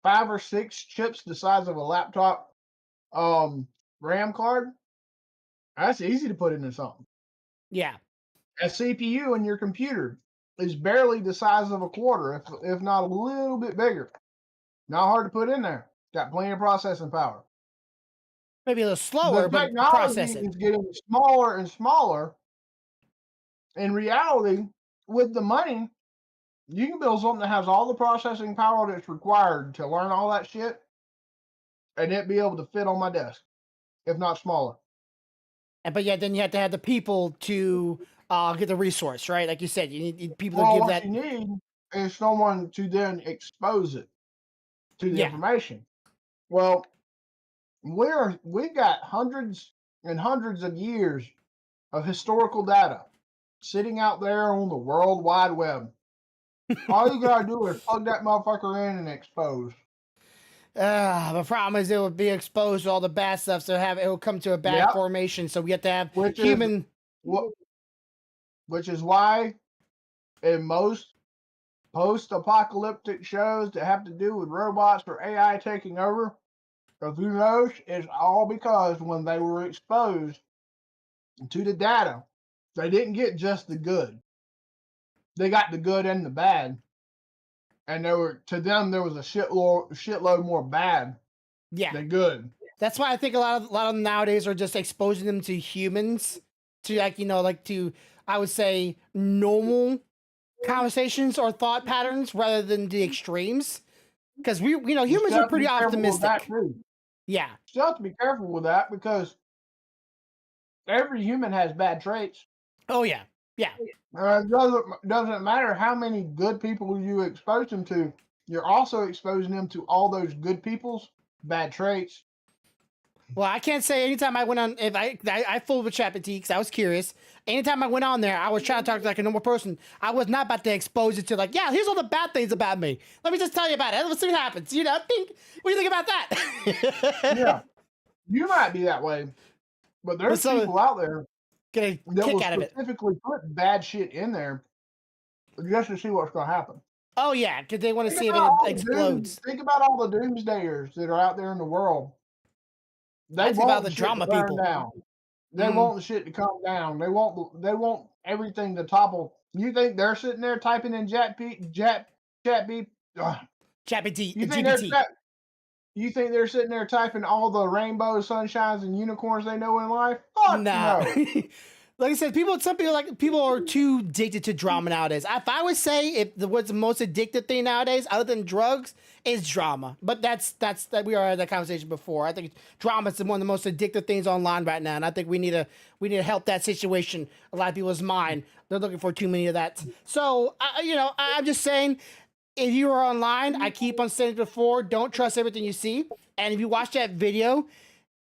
5 or 6 chips the size of a laptop RAM card. That's easy to put into something. Yeah. A CPU in your computer is barely the size of a quarter, if not a little bit bigger. Not hard to put in there. Got plenty of processing power. Maybe a little slower, The but technology process it. is getting smaller and smaller. In reality, with the money, you can build something that has all the processing power that's required to learn all that shit, and it be able to fit on my desk, if not smaller. But yeah, then you have to have the people to get the resource, right? Like you said, you need people to Well, give what that. you need is someone to then expose it to the Yeah. information. Well, we've got hundreds and hundreds of years of historical data sitting out there on the World Wide Web. All you gotta do is plug that motherfucker in and expose. The problem is it will be exposed to all the bad stuff, so it will come to a bad Yep. formation. So we have to have Which is human. which is why in most post-apocalyptic shows that have to do with robots or AI taking over, if you know, it's all because when they were exposed to the data, they didn't get just the good. They got the good and the bad. And to them there was a shitload more bad Yeah, than good. that's why I think a lot of them nowadays are just exposing them to humans, to to I would say normal conversations or thought patterns rather than the extremes. Because humans are pretty optimistic. Yeah. Still have to be careful with that because every human has bad traits. Oh yeah. Yeah. It doesn't matter how many good people you expose them to. You're also exposing them to all those good people's bad traits. Well, I can't say anytime I went on, if I fooled with ChatGPT because I was curious. Anytime I went on there, I was trying to talk like a normal person. I was not about to expose it to yeah, here's all the bad things about me. Let me just tell you about it. Let's see what happens. What do you think about that? Yeah, you might be that way, but there's people out there get a that kick will out of it. specifically put bad shit in there just to see what's going to happen. Oh yeah, because they want to see if it explodes. Think about all the doomsdayers that are out there in the world. They want the drama people. Down. They want the shit to come down. They want everything to topple. You think they're sitting there typing in ChatGPT? You think they're sitting there typing all the rainbows, sunshines, and unicorns they know in life? Fuck no. Like I said, people are too addicted to drama nowadays. If I would say what's the most addictive thing nowadays, other than drugs, is drama. But that's we already had that conversation before. I think drama is one of the most addictive things online right now, and I think we need to help that situation. A lot of people's mind, they're looking for too many of that. So I'm just saying, if you are online, I keep on saying it before, don't trust everything you see. And if you watch that video,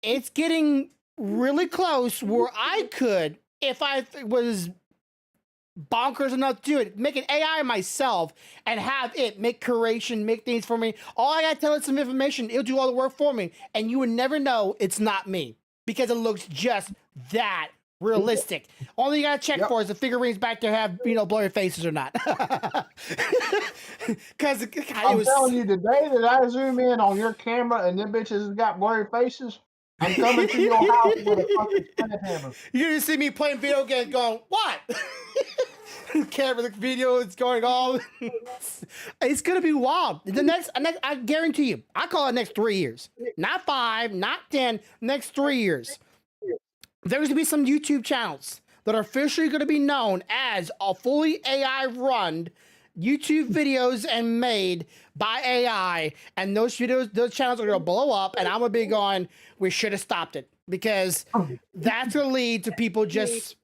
it's getting really close where I could, if I was bonkers enough to do it, make an AI myself and have it make curation, make things for me. All I gotta tell it some information, it'll do all the work for me. And you would never know it's not me because it looks just that realistic. Only you gotta check for is the figurines back there have blurry faces or not. Because I'm telling you, the day that I zoom in on your camera and them bitches have got blurry faces, I'm coming to your house with a fucking sledgehammer. You're gonna see me playing video games going, what? Camera, the video is going on. It's gonna be wild. The next, I guarantee you, I call it next 3 years. Not 5, not 10, next 3 years. There's gonna be some YouTube channels that are officially gonna be known as a fully AI run YouTube videos and made by AI, and those channels are gonna blow up, and I'm gonna be going, we should have stopped it, because that's gonna lead to people just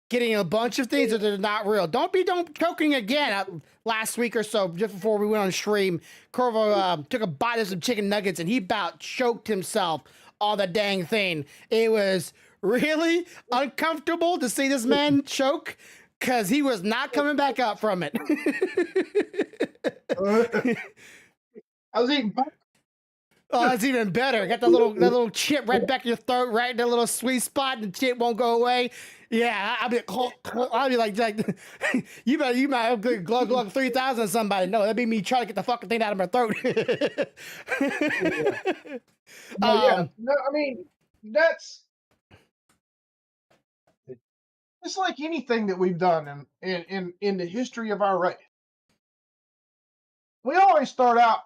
getting a bunch of things that are not real. Don't choking again. Last week or so, just before we went on stream, Corvo took a bite of some chicken nuggets, and he about choked himself on the dang thing. It was really uncomfortable to see this man choke, because he was not coming back up from it. I was eating. Oh, that's even better. Got that little chip right back in your throat, right in the little sweet spot, and the chip won't go away. Yeah, I'll be like, you might have good glug 3000 on somebody. No, that'd be me trying to get the fucking thing out of my throat. Yeah. No, I mean, that's. It's like anything that we've done in the history of our race. We always start out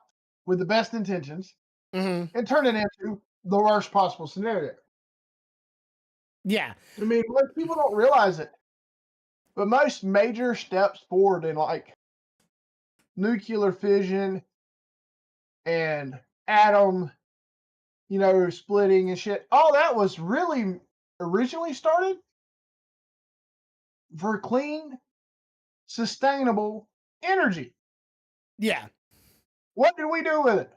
with the best intentions and turn it into the worst possible scenario. Yeah. I mean, people don't realize it, but most major steps forward in like nuclear fission and atom, splitting and shit, all that was really originally started for clean, sustainable energy. Yeah. What did we do with it?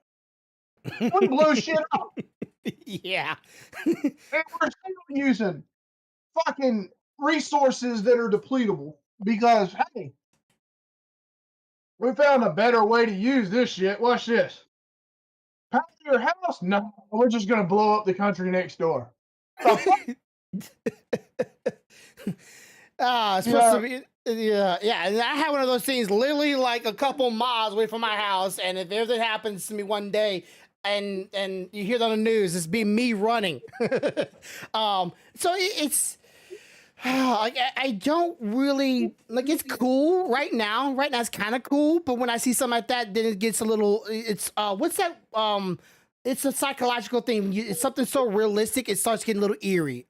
We blew shit up. Yeah. And we're still using fucking resources that are depletable because, hey, we found a better way to use this shit. Watch this. Power your house? No, we're just gonna blow up the country next door. The fuck? It's supposed to be. Yeah. And I have one of those things literally like a couple miles away from my house, and if anything happens to me one day, and you hear that on the news, it's be me running. So it's like I don't really like. It's cool right now. Right now, it's kind of cool, but when I see something like that, then it gets a little. It's what's that? It's a psychological thing. It's something so realistic, it starts getting a little eerie.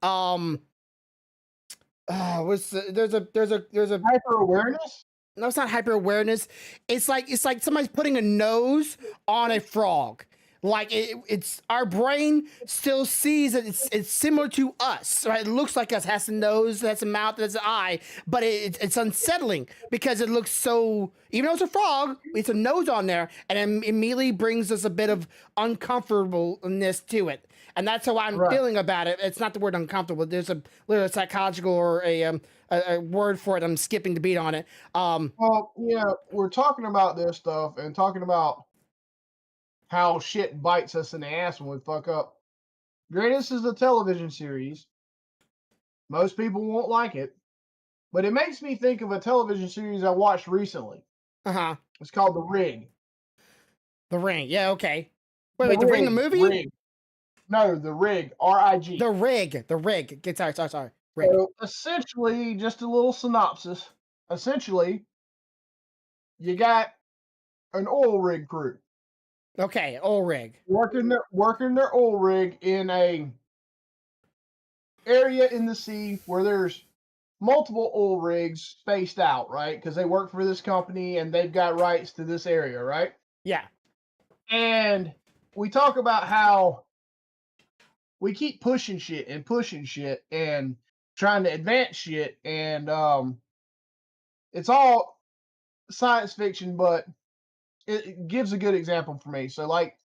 What's there's a hyper awareness? no, it's not hyper awareness. It's like somebody's putting a nose on a frog. Like it's our brain still sees that it's similar to us, right? It looks like us, has a nose, has a mouth, has an eye, but it's unsettling because it looks so. Even though it's a frog, it's a nose on there, and it immediately brings us a bit of uncomfortableness to it, and that's how I'm Right. feeling about it. It's not the word uncomfortable. There's a little psychological or a word for it. I'm skipping the beat on it. Well, yeah, we're talking about this stuff and talking about how shit bites us in the ass when we fuck up. Greatest is a television series. Most people won't like it, but it makes me think of a television series I watched recently. Uh-huh. It's called The Rig. The Ring. Yeah, okay. Wait, The wait, The Ring, the Rig. movie? Rig. No, The Rig. R-I-G. The Rig. The Rig. Get sorry. Rig. So essentially, just a little synopsis. Essentially, you got an oil rig crew Okay, old rig. working their oil rig in a area in the sea where there's multiple oil rigs spaced out, right? Because they work for this company and they've got rights to this area, right? Yeah. And we talk about how we keep pushing shit and trying to advance shit, and it's all science fiction, but it gives a good example for me. So like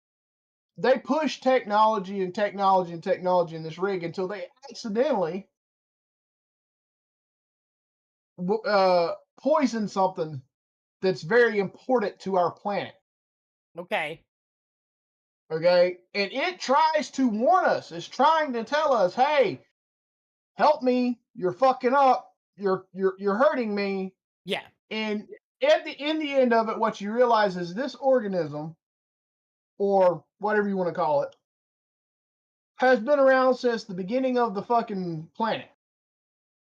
they push technology and technology and technology in this rig until they accidentally poison something that's very important to our planet. Okay. Okay, and it tries to warn us. It's trying to tell us, "Hey, help me! You're fucking up. You're hurting me." Yeah. And in the end of it, what you realize is this organism, or whatever you want to call it, has been around since the beginning of the fucking planet.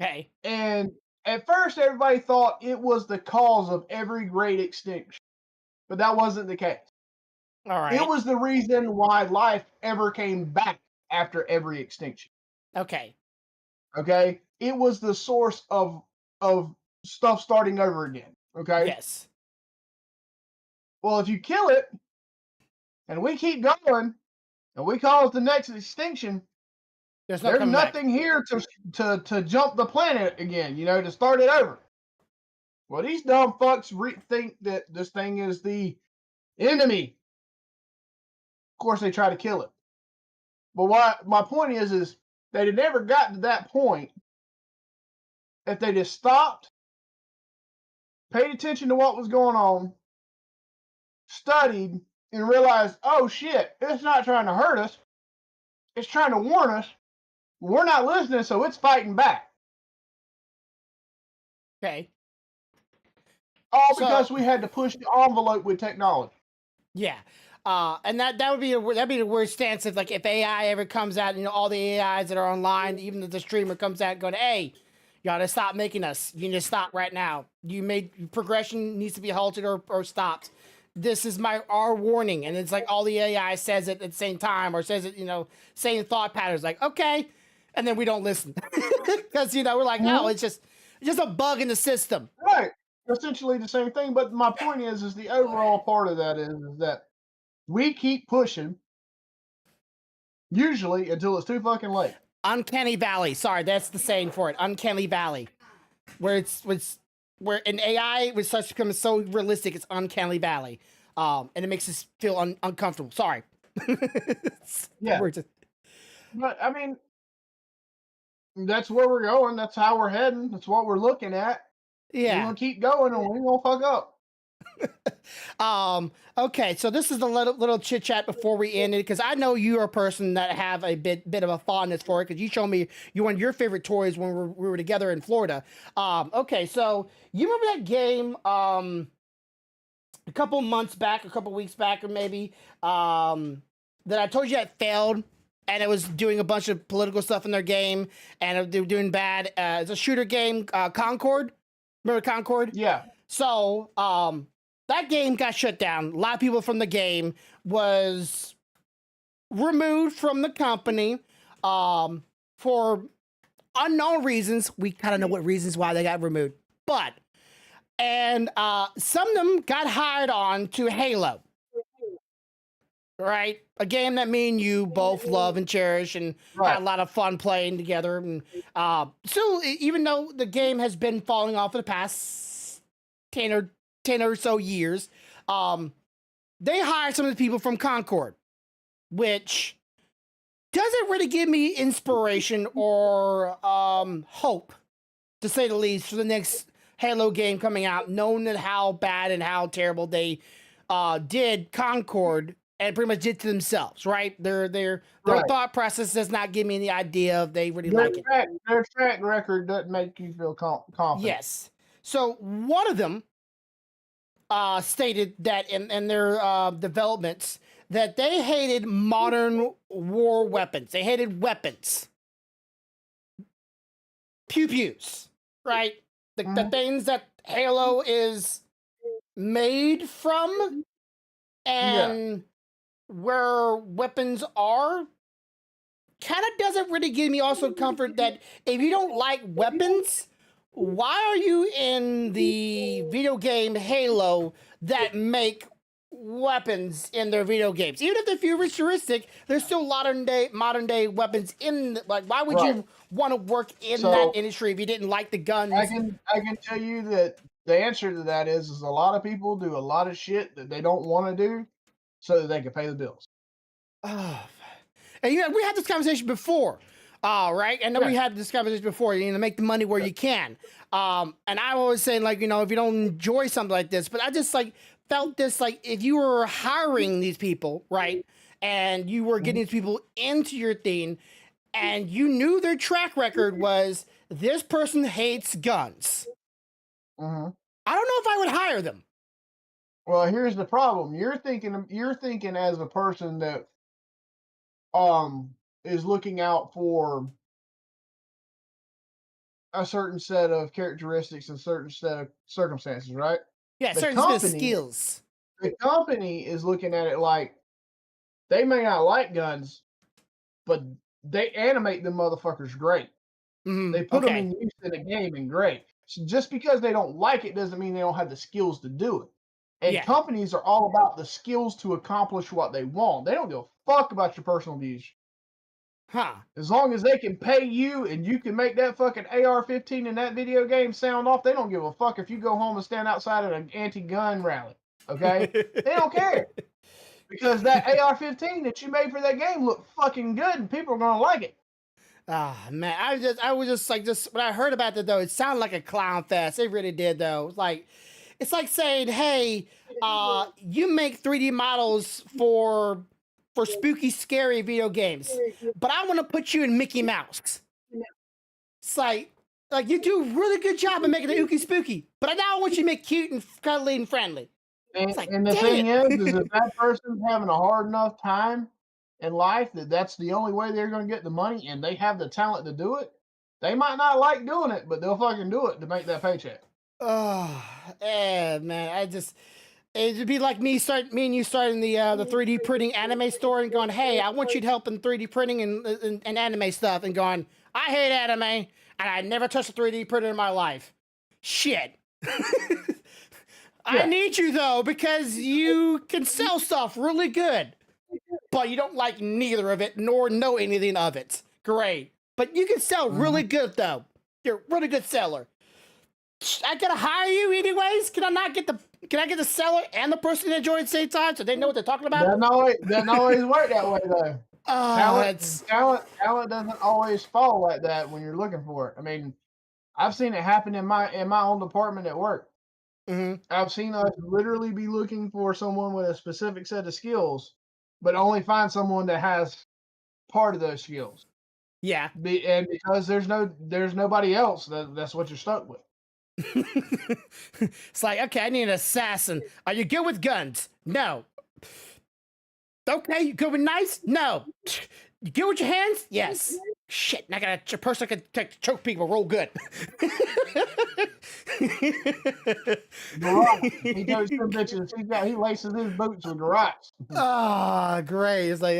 Okay. And at first, everybody thought it was the cause of every great extinction, but that wasn't the case. All It right. was the reason why life ever came back after every extinction. Okay. Okay, it was the source of stuff starting over again. Okay, Yes. well, if you kill it and we keep going and we cause the next extinction, There's no there's coming back. nothing here to jump the planet again. To start it over. Well, these dumb fucks think that this thing is the enemy. Of course, they try to kill it. But what my point is they'd have never gotten to that point if they just stopped, paid attention to what was going on, studied, and realized, oh shit, it's not trying to hurt us. It's trying to warn us. We're not listening, so it's fighting back. Okay. All So because we had to push the envelope with technology. yeah. And that would be that'd be the worst stance if AI ever comes out, all the AIs that are online, even if the streamer comes out going, hey, you gotta stop making us. You need to stop right now. You made progression needs to be halted or stopped. This is our warning, and it's like all the AI says it at the same time, or says it, same thought patterns, like okay, and then we don't listen because we're like, no, it's just a bug in the system. Right. Essentially the same thing. But my point is the overall part of that is that we keep pushing, usually until it's too fucking late. Uncanny Valley. Sorry, that's the saying for it. Uncanny Valley, where where an AI was such becoming so realistic, it's Uncanny Valley, and it makes us feel uncomfortable. Sorry. Yeah. We're just- But I mean, that's where we're going. That's how we're heading. That's what we're looking at. We're yeah. gonna keep going, and we're gonna fuck up. Okay, so this is a little chit chat before we end it because I know you're a person that have a bit of a fondness for it because you showed me one of your favorite toys when we were together in Florida. Okay, so you remember that game a couple months back, a couple weeks back, or maybe that I told you had failed. And it was doing a bunch of political stuff in their game, and they were doing bad. It's a shooter game, Concord. Remember Concord? Yeah. So, that game got shut down. A lot of people from the game was removed from the company for unknown reasons. We kind of know what reasons why they got removed, but some of them got hired on to Halo, right? A game that me and you both love and cherish and had a lot of fun playing together. And so even though the game has been falling off for the past 10 or so years, they hired some of the people from Concord, which doesn't really give me inspiration or hope, to say the least, for the next Halo game coming out, knowing that how bad and how terrible they did Concord and pretty much did to themselves, right? Their thought process does not give me any idea if they really like it. Their track record doesn't make you feel confident. Yes. So one of them stated that in their developments that they hated modern war weapons. They hated weapons. Pew-pews, right? The things that Halo is made from and where weapons are kind of doesn't really give me also comfort that if you don't like weapons, why are you in the video game Halo that make weapons in their video games? Even if they're futuristic, there's still modern day weapons in. Like, why would you want to work in that industry if you didn't like the guns? I can tell you that the answer to that is a lot of people do a lot of shit that they don't want to do so that they can pay the bills. And we had this conversation before, right? And then we had this conversation before. Make the money where you can. And I always saying, like, if you don't enjoy something like this, but I just felt this, like, if you were hiring these people, right, and you were getting these people into your thing, and you knew their track record was this person hates guns. I don't know if I would hire them. Well, here's the problem. You're thinking as a person that is looking out for a certain set of characteristics and certain set of circumstances, right? Yeah, certain set of skills. The company is looking at it like they may not like guns, but they animate them motherfuckers great. They put them in use in a game and great. So just because they don't like it doesn't mean they don't have the skills to do it. And companies are all about the skills to accomplish what they want. They don't give a fuck about your personal views. As long as they can pay you and you can make that fucking AR-15 in that video game sound off, they don't give a fuck if you go home and stand outside at an anti-gun rally. Okay? They don't care. Because that AR-15 that you made for that game looked fucking good and people are gonna like it. Man, I was just like, when I heard about that though, it sounded like a clown fest. It really did though. It's like saying, hey, you make 3D models for spooky, scary video games, but I want to put you in Mickey Mouse. It's like you do a really good job of making it ooky spooky, but now I want you to make cute and cuddly and friendly. And the thing is if that person's having a hard enough time in life that's the only way they're going to get the money and they have the talent to do it, they might not like doing it, but they'll fucking do it to make that paycheck. Man, it'd be like me and you starting the 3D printing anime store and going, hey, I want you to help in 3D printing and anime stuff, and going, I hate anime and I never touched a 3D printer in my life. Shit. I need you though, because you can sell stuff really good, but you don't like neither of it nor know anything of it. Great. But you can sell really good though. You're a really good seller. I gotta hire you anyways? Can I get the seller and the person to enjoy it at the same time so they know what they're talking about? Doesn't always work that way though. Talent doesn't always fall like that when you're looking for it. I mean, I've seen it happen in my own department at work. I've seen us literally be looking for someone with a specific set of skills, but only find someone that has part of those skills. Yeah. And because there's nobody else, that's what you're stuck with. It's like, okay, I need an assassin. Are you good with guns? No. Okay, you good with knives? No. You good with your hands? Yes. Shit, I got a person that can choke people real good. The rock, he goes to them bitches. He laces his boots with the rocks. Ah, great. It's like,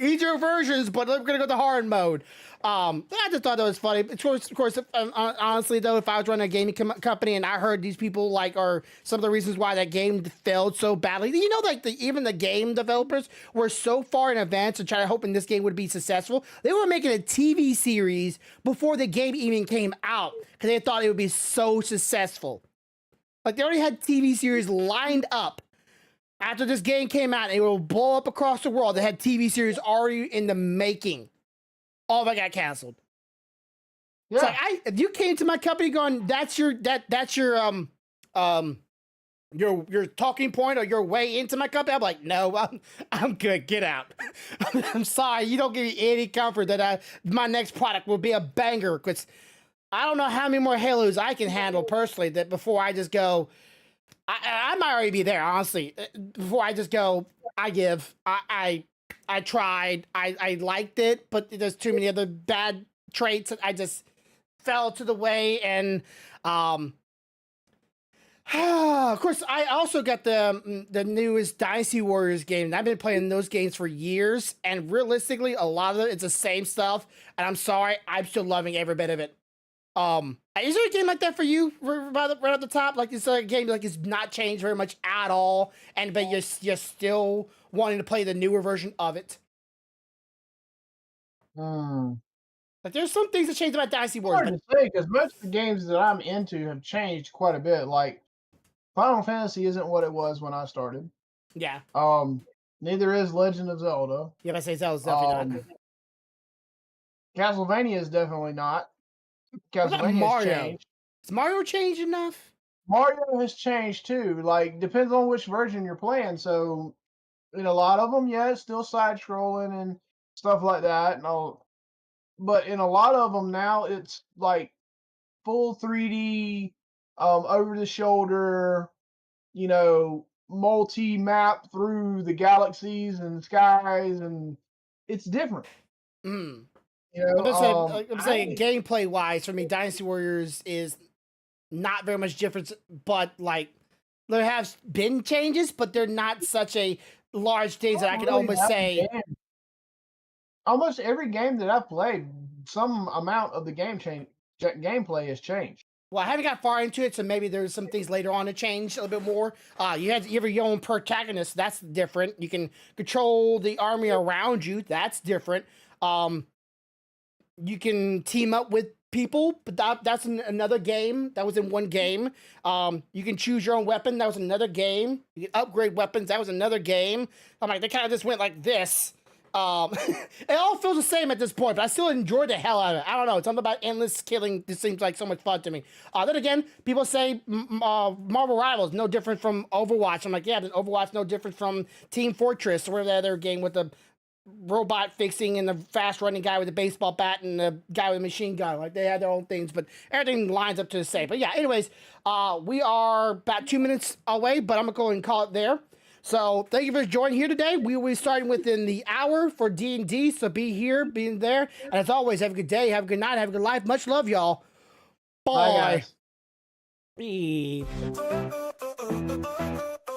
easier versions, but we're gonna go to hard mode. I just thought that was funny. Of course, honestly though, if I was running a gaming company and I heard these people like are some of the reasons why that game failed so badly, you know, like even the game developers were so far in advance and trying to hoping this game would be successful. They were making a TV series before the game even came out because they thought it would be so successful. Like they already had TV series lined up. After this game came out, it will blow up across the world. They had TV series already in the making. All of it got canceled. Yeah. It's like if you came to my company going, that's your talking point or your way into my company, I'm like, no, I'm good. Get out. I'm sorry, you don't give me any comfort that my next product will be a banger because I don't know how many more Halos I can handle personally that before I just go. I might already be there, honestly. Before I just go, I give. I tried. I liked it, but there's too many other bad traits that I just fell to the way. And of course, I also got the newest Dynasty Warriors game. And I've been playing those games for years, and realistically, a lot of it's the same stuff. And I'm sorry, I'm still loving every bit of it. Is there a game like that for you right at the top? Like it's a game like it's not changed very much at all, but you're still wanting to play the newer version of it. Like there's some things that changed about Dynasty Warriors. Hard to say because most of the games that I'm into have changed quite a bit. Like Final Fantasy isn't what it was when I started. Yeah. Neither is Legend of Zelda. Yeah, I say Zelda's definitely not. Castlevania is definitely not. Castlevania has changed. Has Mario changed enough? Mario has changed too. Like depends on which version you're playing. So in a lot of them, yeah, it's still side scrolling and stuff like that. And all, but in a lot of them now, it's like full 3D, over the shoulder, multi-map through the galaxies and skies, and it's different. I'm saying gameplay wise, for me, Dynasty Warriors is not very much difference, but like there have been changes, but they're not such a large things that I can almost say. Almost every game that I've played, some amount of the gameplay has changed. Well, I haven't got far into it, so maybe there's some things later on to change a little bit more. You have your own protagonist, that's different. You can control the army around you, that's different. You can team up with people, but that's another game. That was in one game. You can choose your own weapon. That was another game. You can upgrade weapons. That was another game. I'm like, they kind of just went like this. It all feels the same at this point, but I still enjoy the hell out of it. I don't know. It's something about endless killing. This seems like so much fun to me. Then again, people say Marvel Rivals no different from Overwatch. I'm like, yeah, but Overwatch no different from Team Fortress or the other game with the robot fixing and the fast running guy with the baseball bat and the guy with the machine gun. Like they had their own things, but everything lines up to the same. But yeah, anyways, we are about 2 minutes away, but I'm gonna go and call it there. So thank you for joining here today. We will be starting within the hour for D&D, so be here, be there. And as always, have a good day, have a good night, have a good life. Much love, y'all. Bye. Bye, guys. Bye.